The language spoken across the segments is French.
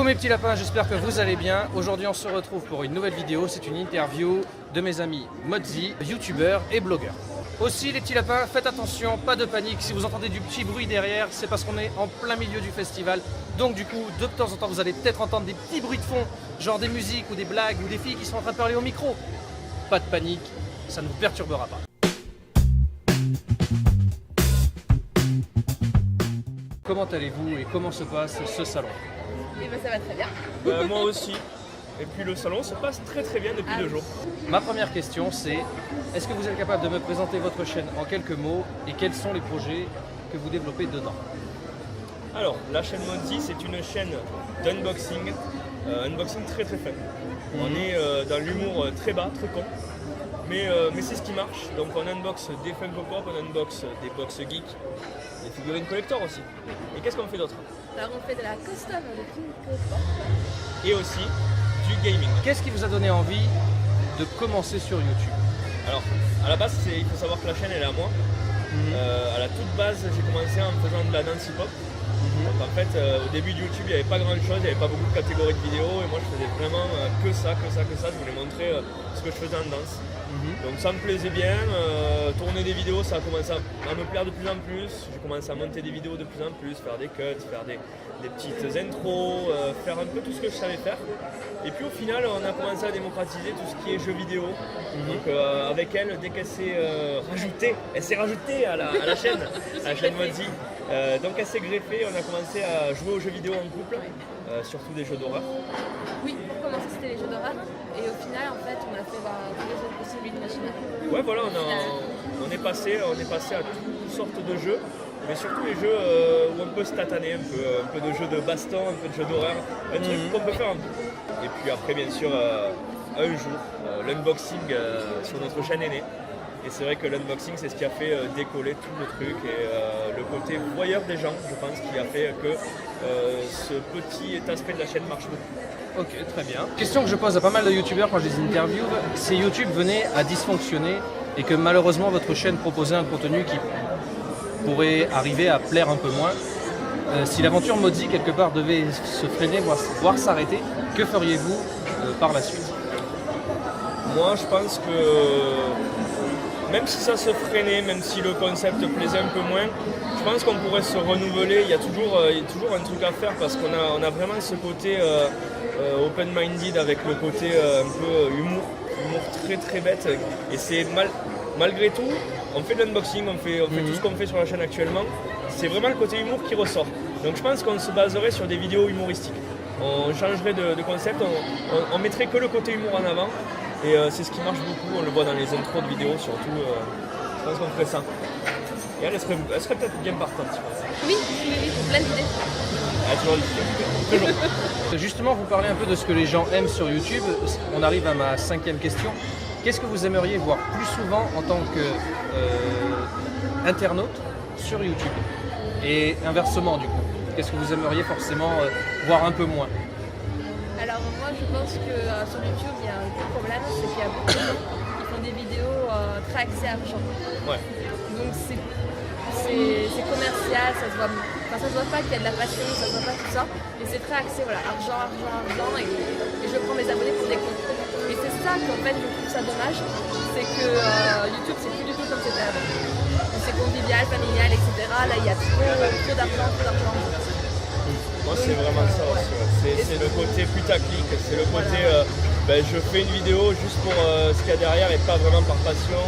mes petits lapins, j'espère que vous allez bien. Aujourd'hui on se retrouve pour une nouvelle vidéo, c'est une interview de mes amis Modzi, youtubeurs et blogueurs. Aussi les petits lapins, faites attention, pas de panique, si vous entendez du petit bruit derrière, c'est parce qu'on est en plein milieu du festival. Donc du coup, de temps en temps, vous allez peut-être entendre des petits bruits de fond, genre des musiques ou des blagues ou des filles qui sont en train de parler au micro. Pas de panique, ça ne vous perturbera pas. Comment allez-vous et comment se passe ce salon? Et ben ça va très bien. Moi aussi. Et puis le salon se passe très bien depuis 2 jours. Ma première question c'est, est-ce que vous êtes capable de me présenter votre chaîne en quelques mots et quels sont les projets que vous développez dedans? Alors, la chaîne Modzi, c'est une chaîne d'unboxing, unboxing très fun. On est dans l'humour très bas, très con, mais c'est ce qui marche. Donc on unbox des Funko Pop, on unbox des box geek, des figurines collector aussi. Et qu'est-ce qu'on fait d'autre? Alors on fait de la custom de Funko Pop. Et aussi du gaming. Qu'est-ce qui vous a donné envie de commencer sur YouTube? Alors, à la base, il faut savoir que la chaîne elle est à moi. À la toute base, j'ai commencé en faisant de la danse hip-hop. Donc en fait, au début de YouTube, il n'y avait pas grand chose, il n'y avait pas beaucoup de catégories de vidéos et moi je faisais vraiment que ça. Je voulais montrer ce que je faisais en danse. Donc ça me plaisait bien, tourner des vidéos, ça a commencé à me plaire de plus en plus. J'ai commencé à monter des vidéos de plus en plus, faire des cuts, faire des petites intros, faire un peu tout ce que je savais faire. Et puis au final, on a commencé à démocratiser tout ce qui est jeux vidéo. Donc avec elle, dès qu'elle s'est rajoutée à la chaîne, Modzi. Donc elle s'est greffée, on a commencé à jouer aux jeux vidéo en couple, surtout des jeux d'horreur. Oui, pour commencer c'était les jeux d'horreur. Et au final, en fait, on a fait tous les autres possibles imaginables. Ouais, voilà, on est passé à toutes sortes de jeux, mais surtout les jeux où on peut se tataner un peu de jeux de baston, un peu de jeux d'horreur, un truc qu'on peut faire un peu. Et puis après, bien sûr, un jour, l'unboxing sur notre chaîne est né. Et c'est vrai que l'unboxing, c'est ce qui a fait décoller tout le truc et le côté voyeur des gens, je pense, qui a fait que ce petit aspect de la chaîne marche beaucoup. Ok, très bien. Question que je pose à pas mal de youtubeurs quand je les interviewe, si YouTube venait à dysfonctionner et que malheureusement votre chaîne proposait un contenu qui pourrait arriver à plaire un peu moins, si l'aventure Modzi quelque part devait se freiner, voire s'arrêter, que feriez-vous par la suite? Moi, je pense que même si ça se freinait, même si le concept plaisait un peu moins, je pense qu'on pourrait se renouveler. Il y a toujours un truc à faire parce qu'on a vraiment ce côté open-minded avec le côté un peu humour très bête. Et c'est malgré tout, on fait de l'unboxing, on fait tout ce qu'on fait sur la chaîne actuellement. C'est vraiment le côté humour qui ressort. Donc je pense qu'on se baserait sur des vidéos humoristiques. On changerait de concept, on mettrait que le côté humour en avant. Et c'est ce qui marche beaucoup, on le voit dans les intros de vidéos surtout, je pense qu'on ferait ça. Et elle serait peut-être bien partante, je pense. Oui, plein d'idées. Elle toujours. Justement, vous parlez un peu de ce que les gens aiment sur YouTube. On arrive à ma 5e question. Qu'est-ce que vous aimeriez voir plus souvent en tant qu'internaute sur YouTube? Et inversement du coup, qu'est-ce que vous aimeriez forcément voir un peu moins? Alors moi je pense que sur YouTube il y a un gros problème, c'est qu'il y a beaucoup de gens qui font des vidéos très axées argent. Ouais. Donc c'est commercial, ça se voit pas qu'il y a de la passion, ça se voit pas tout ça. Et c'est très axé, voilà, argent, et je prends mes abonnés pour des comptes. Et c'est ça qu'en fait je trouve ça dommage, c'est que YouTube c'est plus du tout comme c'était avant. C'est convivial, familial, etc. Là il y a trop d'argent. Moi c'est vraiment ça aussi, ouais. C'est le côté putaclic, c'est le côté je fais une vidéo juste pour ce qu'il y a derrière et pas vraiment par passion.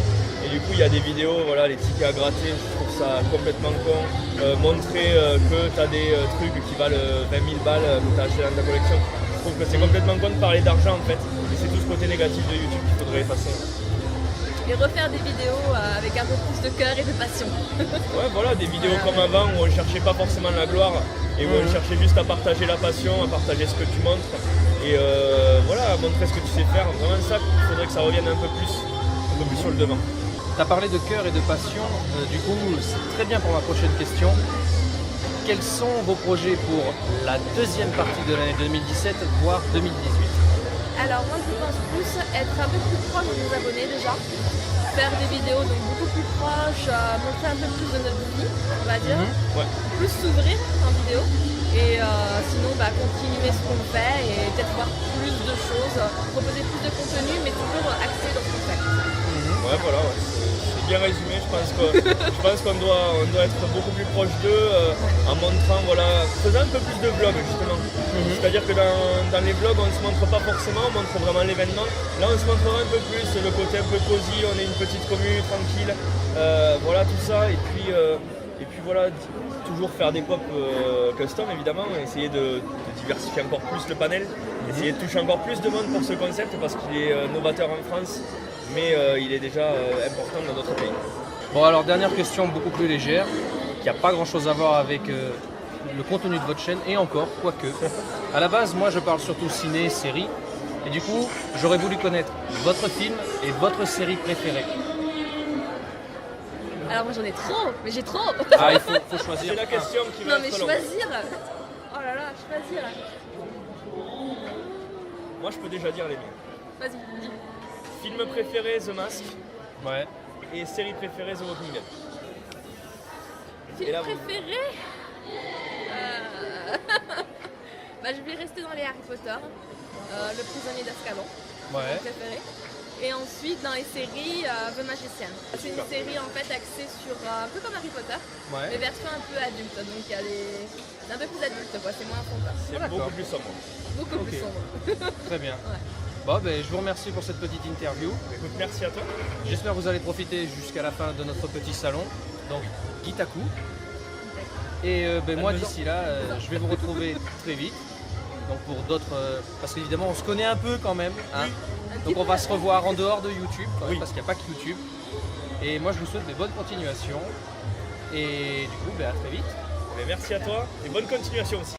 Et du coup il y a des vidéos, voilà, les tickets à gratter, je trouve ça complètement con. Montrer que tu as des trucs qui valent 20 000 balles que tu as acheté dans ta collection. Je trouve que c'est complètement con de parler d'argent en fait. Et c'est tout ce côté négatif de YouTube qu'il faudrait effacer. Et refaire des vidéos avec un peu plus de cœur et de passion. Ouais, voilà, des vidéos comme avant où on ne cherchait pas forcément la gloire et où on cherchait juste à partager la passion, à partager ce que tu montres et voilà, à montrer ce que tu sais faire. Vraiment ça, il faudrait que ça revienne un peu plus sur le devant. Tu as parlé de cœur et de passion, du coup c'est très bien pour ma prochaine question. Quels sont vos projets pour la deuxième partie de l'année 2017, voire 2018? Alors moi je pense plus être un peu plus proche de nos abonnés déjà, faire des vidéos donc beaucoup plus proches, montrer un peu plus de notre vie, on va dire, Ouais. plus s'ouvrir en vidéo. Et sinon, continuer ce qu'on fait et peut-être voir plus de choses, proposer plus de contenu, mais toujours axé dans ce qu'on fait. Ouais, voilà, ouais. C'est bien résumé. Je pense qu'on doit être beaucoup plus proche d'eux en montrant, voilà, faisant un peu plus de vlogs justement. C'est-à-dire que dans les vlogs, on ne se montre pas forcément, on montre vraiment l'événement. Là, on se montrera un peu plus le côté un peu cosy, on est une petite commune tranquille, voilà tout ça. Et puis voilà, toujours faire des pop custom évidemment, essayer de diversifier encore plus le panel, essayer de toucher encore plus de monde pour ce concept parce qu'il est novateur en France. Mais il est déjà important dans d'autres pays. Bon alors dernière question beaucoup plus légère, qui n'a pas grand chose à voir avec le contenu de votre chaîne, et encore, quoique. À la base, moi je parle surtout ciné, série, et du coup j'aurais voulu connaître votre film et votre série préférée. Alors moi j'en ai trop, mais j'ai trop. Ah, il faut choisir. C'est la question qui va Non mais être longue. choisir. Oh là là, choisir. Moi je peux déjà dire les miens. Vas-y, dis. Film préféré The Mask Ouais. et série préférée The Walking Dead. Et Film là, vous- préféré Je vais rester dans les Harry Potter. Le prisonnier d'Azkaban, Ouais. mon préféré. Et ensuite dans les séries, The Magician. C'est une série en fait axée sur un peu comme Harry Potter, mais Ouais. version un peu adulte. Donc il y a c'est un peu plus adulte quoi, c'est moins fond. C'est d'accord. beaucoup plus sombre. Beaucoup plus Ok. sombre. Très bien. Ouais. Bon, je vous remercie pour cette petite interview. Écoute, merci à toi. J'espère que vous allez profiter jusqu'à la fin de notre petit salon. Donc, Gitaku. Et moi, d'ici là, je vais vous retrouver très vite. Donc, pour d'autres. Parce qu'évidemment, on se connaît un peu quand même. Hein. Donc, on va se revoir en dehors de YouTube, quand même, parce qu'il n'y a pas que YouTube. Et moi, je vous souhaite de bonnes continuations. Et du coup, à très vite. Mais merci à toi et bonne continuation aussi.